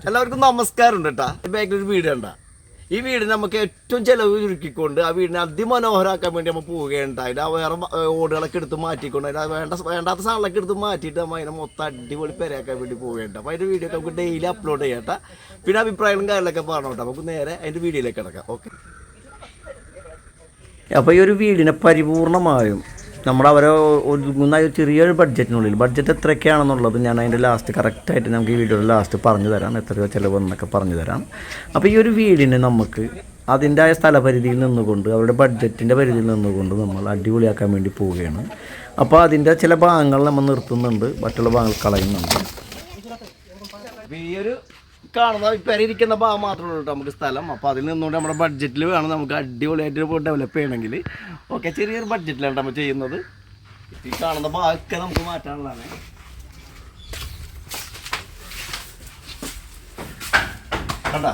എല്ലാവർക്കും നമസ്കാരം കേട്ടാ. ബാക്കിലൊരു വീടുണ്ട. ഈ വീട് നമുക്ക് ഏറ്റവും ചിലവ് ചുരുക്കിക്കൊണ്ട് ആ വീടിനെ അതിമനോഹരമാക്കാൻ വേണ്ടി നമ്മൾ പോവുകയുണ്ട്. അതിൻ്റെ വേറെ ഓടുകളൊക്കെ എടുത്ത് മാറ്റിക്കൊണ്ട് വേണ്ടാത്ത സാധനങ്ങളൊക്കെ എടുത്ത് മാറ്റിയിട്ട് നമ്മൾ അതിനെ മൊത്തം അടിപൊളി പെരയാക്കാൻ വേണ്ടി പോവുകയുണ്ട്. അപ്പോൾ അതിൻ്റെ വീഡിയോ ഒക്കെ നമുക്ക് ഡെയിലി അപ്ലോഡ് ചെയ്യട്ടെ. പിന്നെ അഭിപ്രായങ്ങളും കാര്യങ്ങളൊക്കെ പറഞ്ഞോട്ടെ. നമുക്ക് നേരെ അതിൻ്റെ വീഡിയോയിലേക്ക് കിടക്കാം. ഓക്കെ. അപ്പോൾ ഈ ഒരു വീടിനെ പരിപൂർണമായും അവരെ ഒതുങ്ങുന്ന ചെറിയൊരു ബഡ്ജറ്റ് എത്രയൊക്കെയാണെന്നുള്ളത് ഞാൻ അതിൻ്റെ ലാസ്റ്റ് കറക്റ്റായിട്ട് നമുക്ക് ഈ വീഡിയോയുടെ ലാസ്റ്റ് പറഞ്ഞു തരാം, എത്രയോ ചിലവെന്നൊക്കെ പറഞ്ഞു തരാം. അപ്പോൾ ഈ ഒരു വീടിന് നമുക്ക് അതിൻ്റെ സ്ഥലപരിധിയിൽ നിന്നുകൊണ്ട് അവരുടെ ബഡ്ജറ്റിൻ്റെ പരിധിയിൽ നിന്നുകൊണ്ട് നമ്മൾ അടിപൊളിയാക്കാൻ വേണ്ടി പോവുകയാണ്. അപ്പോൾ അതിൻ്റെ ചില ഭാഗങ്ങൾ നമ്മൾ നിർത്തുന്നുണ്ട്, മറ്റുള്ള ഭാഗങ്ങൾ കളയുന്നുണ്ട്. ഈ ഒരു കാണുന്ന പെരയിരിക്കുന്ന ഭാഗം മാത്രമേ ഉള്ളൂ നമുക്ക് സ്ഥലം. അപ്പോൾ അതിൽ നിന്നുകൊണ്ട് നമ്മുടെ ബഡ്ജറ്റിൽ വേണം നമുക്ക് അടിപൊളിയായിട്ട് ഡെവലപ്പ് ചെയ്യണമെങ്കിൽ. ഓക്കെ, ചെറിയൊരു ബഡ്ജറ്റിലാണ് നമ്മൾ ചെയ്യുന്നത്. ഈ കാണുന്ന ഭാഗമൊക്കെ നമുക്ക് മാറ്റാനുള്ളതാണ്. കണ്ട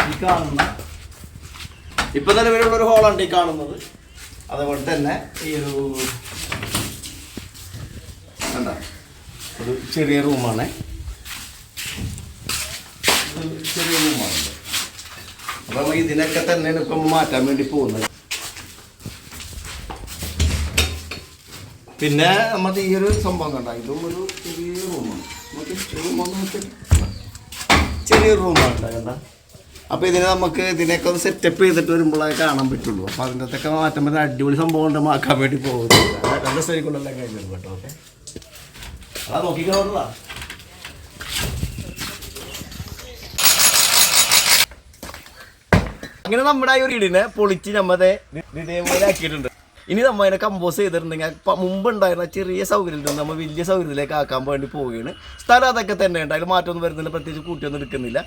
ഈ കാണുന്ന ഇപ്പം നിലവിലുള്ളൊരു ഹോളാണ് ഈ കാണുന്നത്. അതുപോലെ തന്നെ ഈ ഒരു കണ്ട ഒരു ചെറിയ റൂമാണ്, ചെറിയ റൂമാണല്ലോ. അപ്പം നമ്മൾ ഇതിനൊക്കെ തന്നെയാണ് ഇപ്പം മാറ്റാൻ വേണ്ടി പോകുന്നത്. പിന്നെ നമ്മൾ ഈ ഒരു സംഭവം കണ്ട, ഇതും ഒരു ചെറിയ റൂമാണ്. ചെറിയൊരു റൂമാണ് കണ്ട. അപ്പോൾ നമുക്ക് ഇതിനൊക്കെ ഒന്ന് സെറ്റപ്പ് ചെയ്തിട്ട് വരുമ്പോഴേ കാണാൻ പറ്റുള്ളൂ. അപ്പോൾ അതിൻ്റെ അകത്തൊക്കെ മാറ്റാൻ പറ്റുന്ന അടിപൊളി സംഭവം ഉണ്ട് ആക്കാൻ വേണ്ടി പോകുന്നത്. നല്ല സ്ഥലക്കുള്ളെല്ലാം കഴിഞ്ഞു കേട്ടോ. ഓക്കെ, അതാ നോക്കിക്കോളാ. അങ്ങനെ നമ്മുടെ ഈ ഒരു വീടിനെ പൊളിച്ച് നമ്മതെ ഇതേപോലെ ആക്കിയിട്ടുണ്ട്. ഇനി നമ്മൾ അതിനെ കമ്പോസ് ചെയ്തിട്ടുണ്ടെങ്കിൽ മുമ്പുണ്ടായിരുന്ന ചെറിയ സൗകര്യത്തിൽ നമ്മൾ വലിയ സൗകര്യത്തിലേക്ക് ആക്കാൻ വേണ്ടി പോവുകയാണ്. സ്ഥലം അതൊക്കെ തന്നെ ഉണ്ട്, അതിൽ മാറ്റമൊന്നും വരുന്നില്ല, പ്രത്യേകിച്ച് കൂട്ടിയൊന്നും എടുക്കുന്നില്ല.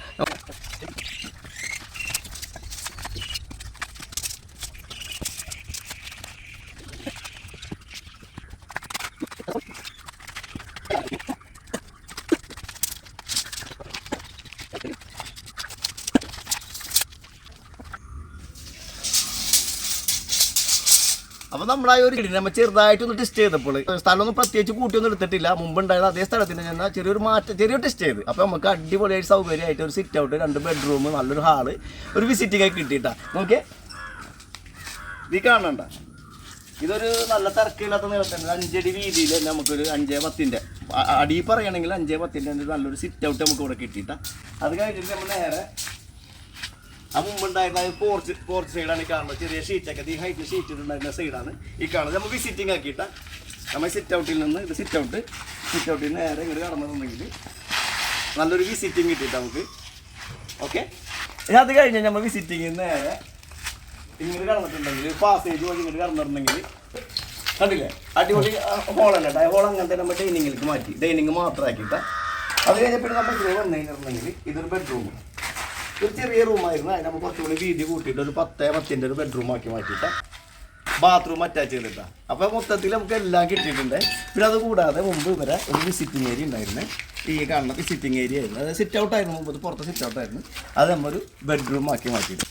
അപ്പോൾ നമ്മളായ ഒരു വീടിനെ നമ്മൾ ചെറുതായിട്ടൊന്ന് ടെസ്റ്റ് ചെയ്തപ്പോൾ സ്ഥലമൊന്നും പ്രത്യേകിച്ച് കൂട്ടിയൊന്നും എടുത്തിട്ടില്ല. മുമ്പുണ്ടായിരുന്ന അതേ സ്ഥലത്തിന് ഞാൻ ചെറിയൊരു ടെസ്റ്റ് ചെയ്ത്. അപ്പോൾ നമുക്ക് അടിപൊളിയായിട്ട് സൗകര്യമായിട്ട് ഒരു സിറ്റ് ഔട്ട്, 2 ബെഡ്റൂം, നല്ലൊരു ഹാള്, ഒരു വിസിറ്റിംഗ് ആയി കിട്ടിയിട്ടാ. നോക്കിയേ, ഇത് കാണണ്ട, ഇതൊരു നല്ല തിരക്കില്ലാത്ത നിലത്തന്നെ 5 അടി വീതിയിൽ തന്നെ നമുക്കൊരു 5x10 അടി പറയുകയാണെങ്കിൽ 5x10 നല്ലൊരു സിറ്റ് ഔട്ട് നമുക്ക് ഇവിടെ കിട്ടിയിട്ടാ. അത് കഴിഞ്ഞിട്ട് നമ്മൾ നേരെ ആ മുമ്പുണ്ടായിരുന്ന പോർച്ച് സൈഡാണ് ഈ കാണുന്നത്. ചെറിയ ഷീറ്റൊക്കെ ഈ ഹൈറ്റ് ഷീറ്റ് ഉണ്ടായിരുന്ന സൈഡാണ് ഈ കാണുന്നത്. നമുക്ക് വിസിറ്റിംഗ് ആക്കിയിട്ടാ നമ്മൾ സിറ്റ് ഔട്ടിൽ നിന്ന് ഇത് സിറ്റ് ഔട്ടിൽ നേരെ ഇങ്ങോട്ട് കടന്നിട്ടുണ്ടെങ്കിൽ നല്ലൊരു വിസിറ്റിംഗ് കിട്ടിയിട്ട് നമുക്ക്. ഓക്കെ, അത് കഴിഞ്ഞ് നമ്മൾ വിസിറ്റിംഗ് നേരെ ഇങ്ങോട്ട് കടന്നിട്ടുണ്ടെങ്കിൽ പാസേജ് വഴി ഇങ്ങോട്ട് കടന്നിട്ടുണ്ടെങ്കിൽ കണ്ടില്ലേ അടിപൊളി ഹോളല്ല. ഹോൾ അങ്ങനത്തെ നമ്മൾ ഡൈനിങ്ങിലേക്ക് മാറ്റി, ഡൈനിങ് മാത്രം ആക്കിയിട്ടാ. അത് കഴിഞ്ഞപ്പോൾ നമ്മൾ ഇത് വന്നു കഴിഞ്ഞിട്ടുണ്ടെങ്കിൽ ഇതൊരു ബെഡ്റൂം, ഒരു ചെറിയ റൂമായിരുന്നു. അതിന് നമ്മൾ കുറച്ചുകൂടി വീതി കൂട്ടിയിട്ട് ഒരു 10x10 ഒരു ബെഡ്റൂം ആക്കി മാറ്റിയിട്ട് ബാത്റൂം അറ്റാച്ച് ചെയ്തിട്ടാണ്. അപ്പോൾ മൊത്തത്തിൽ നമുക്ക് എല്ലാം കിട്ടിയിട്ടുണ്ട്. പിന്നെ അത് കൂടാതെ മുമ്പ് ഇവരെ ഒരു വിസിറ്റിംഗ് ഏരിയ ഉണ്ടായിരുന്നു. ഈ കാണുന്ന വിസിറ്റിംഗ് ഏരിയ ആയിരുന്നു, അതായത് സിറ്റ് ഔട്ടായിരുന്നു. മുമ്പ് പുറത്ത് സിറ്റ് ഔട്ടായിരുന്നു. അത് നമ്മളൊരു ബെഡ്റൂം ആക്കി മാറ്റിയിട്ട്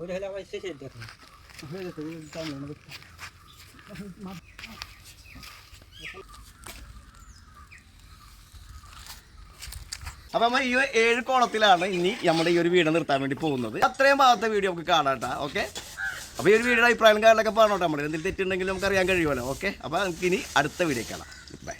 Udah lah, masih sedap. അപ്പോൾ നമ്മൾ ഈ 7 കോളത്തിലാണ് ഇനി നമ്മുടെ ഈ ഒരു വീട് നിർത്താൻ വേണ്ടി പോകുന്നത്. അത്രയും ഭാഗത്തെ വീഡിയോ നമുക്ക് കാണാട്ടാ. ഓക്കെ, അപ്പോൾ ഈ ഒരു വീഡിയോയുടെ അഭിപ്രായം കാര്യങ്ങളൊക്കെ പറഞ്ഞോട്ടെ. നമ്മൾ എന്തെങ്കിലും തെറ്റുണ്ടെങ്കിലും നമുക്ക് അറിയാൻ കഴിയുമല്ലോ. ഓക്കെ, അപ്പോൾ നമുക്ക് ഇനി അടുത്ത വീഡിയോ കാണാം. ബൈ.